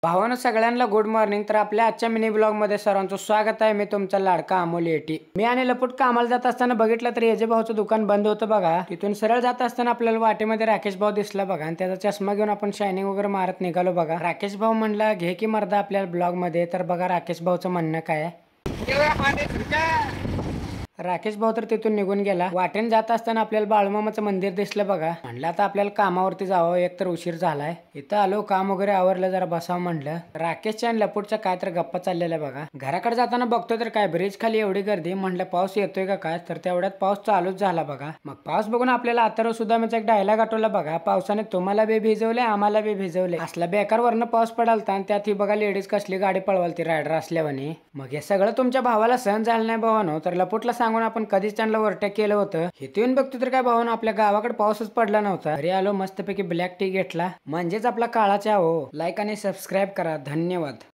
भावांनो सगळ्यांना good morning. तर आपल्या आजच्या मिनी ब्लॉग मध्ये सर्वांचं स्वागत आहे। मी तुमचा लाडका अमोल येटी। मी आणि लपूट कामाला जात असताना बघितलं तर येजे भाऊचं दुकान बंद होतं बघा। तिथून सरळ जात असताना आपल्याला वाटेमध्ये राकेश भाऊ दिसला बघा आणि त्याचा चष्मा घेऊन आपण शायनिंग वगैरे मारत निघालो बघा। राकेश भाऊ म्हणला घे की मर्दा आपल्या ब्लॉग मध्ये। तर बघा राकेश भाऊचं म्हणणं काय आहे। राकेश भाऊ तर तिथून निघून गेला। वाटेन जात असताना आपल्याला बाळूमामाचं मंदिर दिसलं बघा। म्हणलं आता आपल्याला कामावरती जावं, एक तर उशीर झालाय। इथं आलो, काम वगैरे आवरलं, जरा बसावं म्हणलं। राकेशच्या आणि लपूटच्या काय तर गप्पा चाललेल्या बघा। घराकडे जाताना बघतो तर काय ब्रिज खाली एवढी गर्दी। म्हणलं पाऊस येतोय का काय, तर तेवढ्यात पाऊस चालूच झाला बघा। मग पाऊस बघून आपल्याला अथर्व सुदामाचा एक डायलॉग आठवला बघा। पावसाने तुम्हाला बी भिजवले, आम्हाला बी भिजवले। असला बेकार वरनं पाऊस पडालता आणि त्यात ही बघा लेडीज कसली गाडी पळवालती रायडर असल्यावानी। मग हे सगळं तुमच्या भावाला सहन झालं नाही भावानो, तर लपूटला सांगून आपण कधीच त्यांना ओव्हरटेक केलं होतं। इथे येऊन बघतो तर काय भावानो आपल्या गावाकडे पाऊसच पडला नव्हता। घरी आलो, मस्तपैकी ब्लॅक टी घेतला, म्हणजेच आपला काळा चहा हो। लाईक आणि सबस्क्राईब करा, धन्यवाद।